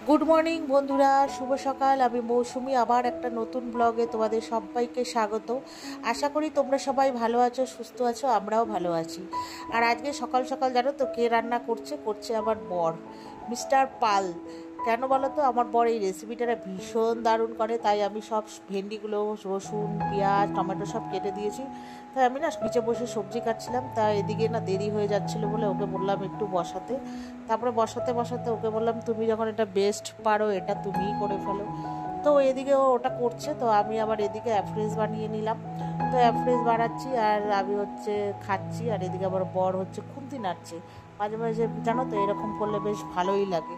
Good morning বন্ধুরা, শুভ সকাল। আমি মৌসুমি, আবার একটা নতুন ব্লগে তোমাদের সবাইকে স্বাগত। আশা করি তোমরা সবাই ভালো আছো, সুস্থ আছো, আমরাও ভালো আছি। আর আজকে সকাল সকাল জানো তো কে রান্না করছে আমার বর, মিস্টার পাল। কেন বলো তো, আমার বর এই রেসিপিটা ভীষণ দারুণ করে, তাই আমি সব ভেন্ডিগুলো, রসুন, পেঁয়াজ, টমেটো সব কেটে দিয়েছি। তাই আমি না নিচে বসে সবজি কাটছিলাম, তা এদিকে না দেরি হয়ে যাচ্ছিলো বলে ওকে বললাম একটু বসাতে। তারপরে বসাতে বসাতে ওকে বললাম, তুমি যখন এটা বেস্ট পারো, এটা তুমিই করে ফেলো। তো এদিকে ও ওটা করছে, তো আমি আবার এদিকে অ্যাফ্রেজ বানিয়ে নিলাম। তো অ্যাফ্রেজ বানাচ্ছি আর আমি খাচ্ছি, আর এদিকে আবার বর খুন্তি নাড়ছে। মাঝে মাঝে জানো তো এরকম করলে বেশ ভালোই লাগে।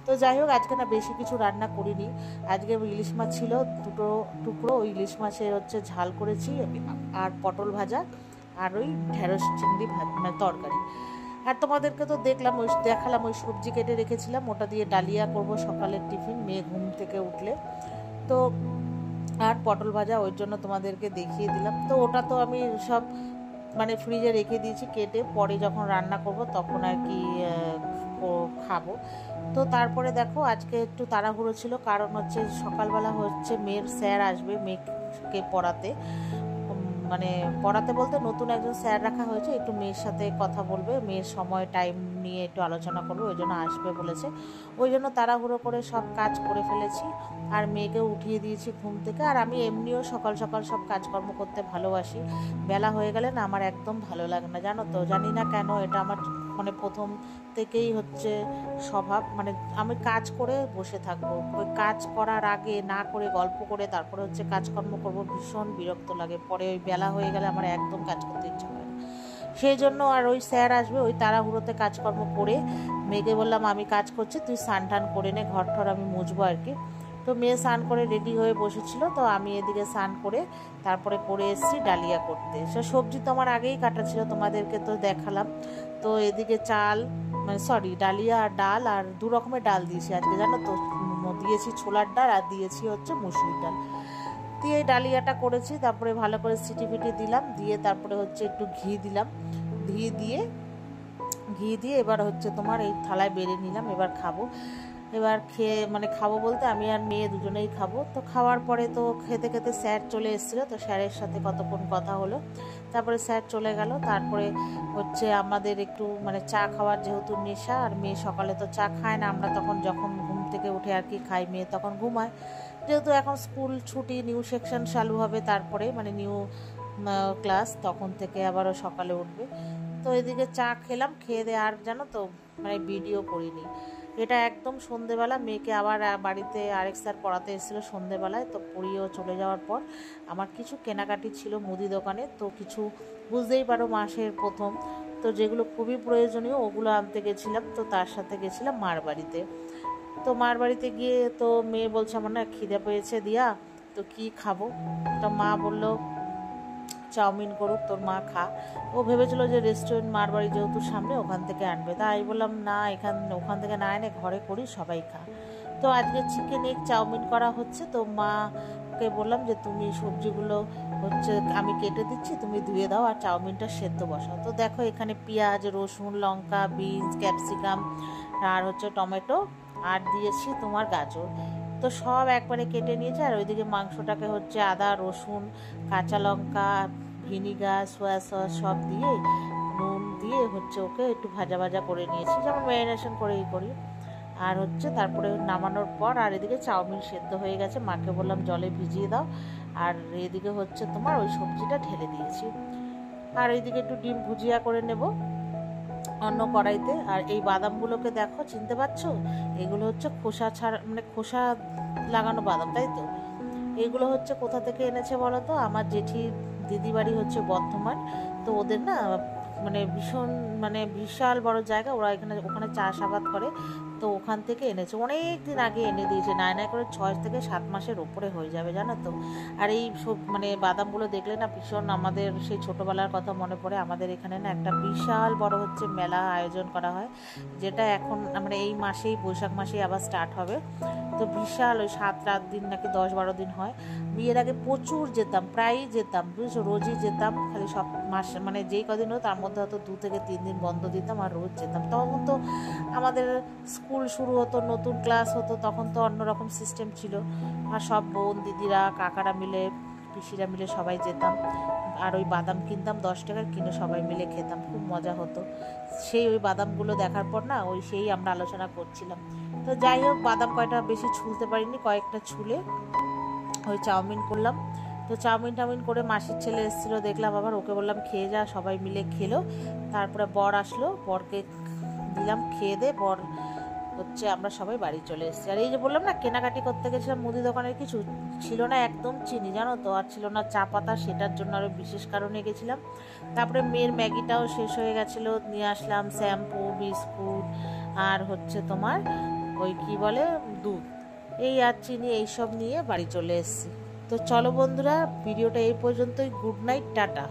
তো যাই হোক, আজকে না বেশি কিছু রান্না করিনি। আজকে ইলিশ মাছ ছিল দুটো টুকরো, ওই ইলিশ মাছের ঝাল করেছি, আর পটল ভাজা, আর ওই ঢেঁড়স চিংড়ি মানে তরকারি। আর তোমাদেরকে তো দেখালাম ওই সবজি কেটে রেখেছিলাম, ওটা দিয়ে ডালিয়া করব সকালের টিফিন, মেয়ে ঘুম থেকে উঠলে। তো আর পটল ভাজা, ওই জন্য তোমাদেরকে দেখিয়ে দিলাম। তো ওটা তো আমি সব মানে ফ্রিজে রেখে দিয়েছি কেটে, পরে যখন রান্না করব তখন আর কি খাবো। তো তারপরে দেখো আজকে একটু তাড়াহুড়ো ছিল, কারণ সকালবেলা মেয়ের স্যার আসবে মেয়েকে পড়াতে। মানে পড়াতে বলতে নতুন একজন স্যার রাখা হয়েছে, একটু মেয়ের সাথে কথা বলবে, মেয়ের সময় টাইম নিয়ে একটু আলোচনা করবে, ওই জন্য আসবে বলেছে। ওই জন্য তাড়াহুড়ো করে সব কাজ করে ফেলেছি, আর মেয়েকে উঠিয়ে দিয়েছি ঘুম থেকে। আর আমি এমনিও সকাল সকাল সব কাজকর্ম করতে ভালোবাসি। বেলা হয়ে গেলে না আমার একদম ভালো লাগে না, জানো তো, জানি না কেন, এটা আমার মানে প্রথম থেকেই স্বভাব। মানে আমি কাজ করে বসে থাকবো, ওই কাজ করার আগে না করে গল্প করে তারপরে কাজকর্ম করবো, ভীষণ বিরক্ত লাগে। পরে ওই বেলা হয়ে গেলে আমার একদম কাজ করতে ইচ্ছা করে না। সেই জন্য আর ওই স্যার আসবে, ওই তাড়াহুড়োতে কাজকর্ম করে মেয়েকে বললাম আমি কাজ করছি, তুই স্নান টান করে নে, ঘর ঠর আমি মুছবো আর কি। তো মেয়ে স্নান করে রেডি হয়ে বসেছিল, তো আমি এদিকে স্নান করে তারপরে করে এসেছি ডালিয়া করতে। সবজি তো আমার আগেই কাটা ছিল, তোমাদেরকে তো দেখালাম। তো এদিকে চাল, মানে ডালিয়া আর ডাল, আর দু রকমের ডাল দিয়েছি আজকে, জানো তো, দিয়েছি ছোলার ডাল আর দিয়েছি মুসুরির ডাল দিয়ে ডালিয়াটা করেছি। তারপরে ভালো করে সিটি ফিটি দিলাম, দিয়ে তারপরে একটু ঘি দিলাম, ঘি দিয়ে এবার তোমার এই থালায় বেড়ে নিলাম। এবার খাবো, এবার খেয়ে মানে খাবো বলতে আমি আর মেয়ে দুজনেই খাবো। তো খাওয়ার পরে তো খেতে খেতে স্যার চলে এসেছিলো, তো স্যারের সাথে কতক্ষণ কথা হলো, তারপরে স্যার চলে গেল। তারপরে আমাদের একটু মানে চা খাওয়ার যেহেতু নেশা, আর মেয়ে সকালে তো চা খায় না, আমরা তখন যখন ঘুম থেকে উঠে আর কি খাই, মেয়ে তখন ঘুমায়। যেহেতু এখন স্কুল ছুটি, নিউ সেকশন চালু হবে, তারপরে মানে নিউ ক্লাস, তখন থেকে আবারও সকালে উঠবে। তো এদিকে চা খেলাম, খেয়ে দিয়ে আর জানো তো মানে ভিডিও করিনি। এটা একদম সন্ধেবেলা, মেয়েকে আবার বাড়িতে আরেক স্যার পড়াতে এসেছিলো সন্ধেবেলায়, তো পড়িয়েও চলে যাওয়ার পর আমার কিছু কেনাকাটি ছিল মুদি দোকানে। তো কিছু বুঝতেই পারো মাসের প্রথম, তো যেগুলো খুবই প্রয়োজনীয় ওগুলো আনতে গেছিলাম। তো তার সাথে গেছিলাম মার বাড়িতে। তো মার বাড়িতে গিয়ে তো মেয়ে বলছে আমার না খিদে পেয়েছে দিয়া, তো কি খাবো। তো মা বললো চাউমিন করুক, তোর মা খা। ও ভেবেছিল যে রেস্টুরেন্ট মার বাড়ি যেহেতু সামনে, ওখান থেকে আনবে। তাই বললাম না, ওখান থেকে না এনে ঘরে করি, সবাই খা। তো আজকে চিকেন এগ চাউমিন করা হচ্ছে। তো মাকে বললাম যে তুমি সবজিগুলো আমি কেটে দিচ্ছি, তুমি ধুয়ে দাও, আর চাউমিনটা সেদ্ধ বসাও। তো দেখো এখানে পেঁয়াজ, রসুন, লঙ্কা, বিনস, ক্যাপসিকাম, আর টমেটো, আর দিয়েছি তোমার গাজর। তো সব একবারে কেটে নিয়েছে। আর ওইদিকে মাংসটাকে আদা, রসুন, কাঁচা লঙ্কা, ভিনিগার, সয়া সস সব দিয়ে নুন দিয়ে ওকে একটু ভাজা ভাজা করে নিয়েছি, যেমন ম্যারিনেশন করেই করি। আর তারপরে নামানোর পর, আর এদিকে চাউমিন সেদ্ধ হয়ে গেছে, মাকে বললাম জলে ভিজিয়ে দাও। আর এদিকে তোমার ওই সবজিটা ঢেলে দিয়েছি। আর এইদিকে একটু ডিম ভুজিয়া করে নেব অন্য কড়াইতে। আর এই বাদামগুলোকে দেখো, চিনতে পারছো, এগুলো খোসা ছাড়া, মানে খোসা লাগানো বাদাম, তাই তো। এগুলো কোথা থেকে এনেছে বলো তো, আমার জেঠির দিদি বাড়ি বর্ধমান। তো ওদের না মানে ভীষণ মানে বিশাল বড় জায়গা, ওরা ওখানে চাষাবাদ করে। তো ওখান থেকে এনেছে, অনেক দিন আগে এনে দিয়েছে, নাই করে 6 থেকে 7 মাসের ওপরে হয়ে যাবে, জানো তো। আর এই সব মানে বাদামগুলো দেখলে না ভীষণ আমাদের সেই ছোটোবেলার কথা মনে পড়ে। আমাদের এখানে না একটা বিশাল বড় মেলা আয়োজন করা হয়, যেটা এখন মানে এই মাসেই, বৈশাখ মাসেই আবার স্টার্ট হবে। তো তো বিশাল ওই 7-8 দিন নাকি 10-12 দিন হয়। বিয়ের আগে প্রচুর যেতাম, প্রায়ই যেতাম, বুঝেছো, রোজই যেতাম। খালি সব মাস মানে যেই কদিন হতো তার মধ্যে হয়তো 2 থেকে 3 দিন বন্ধ দিতাম, আর রোজ যেতাম। তখন তো আমাদের স্কুল শুরু হতো, নতুন ক্লাস হতো, তখন তো অন্যরকম সিস্টেম ছিল। আর সব বোন দিদিরা কাকারা মিলে পিসিরা মিলে সবাই যেতাম। আর ওই বাদাম কিনতাম 10 টাকার, কিনে সবাই মিলে খেতাম, খুব মজা হতো। সেই ওই বাদামগুলো দেখার পর না সেই আমরা আলোচনা করছিলাম। তো যাই হোক, বাদাম কয়টা বেশি ছুলতে পারিনি, কয়েকটা ছুলে ওই চাউমিন করলাম। তো চাউমিন করে মাসির ছেলে এসেছিলো, দেখলাম আবার, ওকে বললাম খেয়ে যা, সবাই মিলে খেলো। তারপরে বর আসলো, বরকে দিলাম খেয়ে দে। বর আমরা সবাই বাড়ি চলে এসেছি। আর এই যে বললাম না, কেনাকাটি করতে গেছিলাম মুদি দোকানের, কিছু ছিল না একদম চিনি, জানো তো, আর ছিল না চা পাতা, সেটার জন্য আরও বিশেষ কারণে গেছিলাম। তারপরে মেয়ের ম্যাগিটাও শেষ হয়ে গেছিলো, নিয়ে আসলাম শ্যাম্পু, বিস্কুট, আর তোমার ওই কি বলে দুধ, এই আর চিনি, এইসব নিয়ে বাড়ি চলে এসেছি। তো চলো বন্ধুরা, ভিডিওটা এই পর্যন্তই। Good night, tata.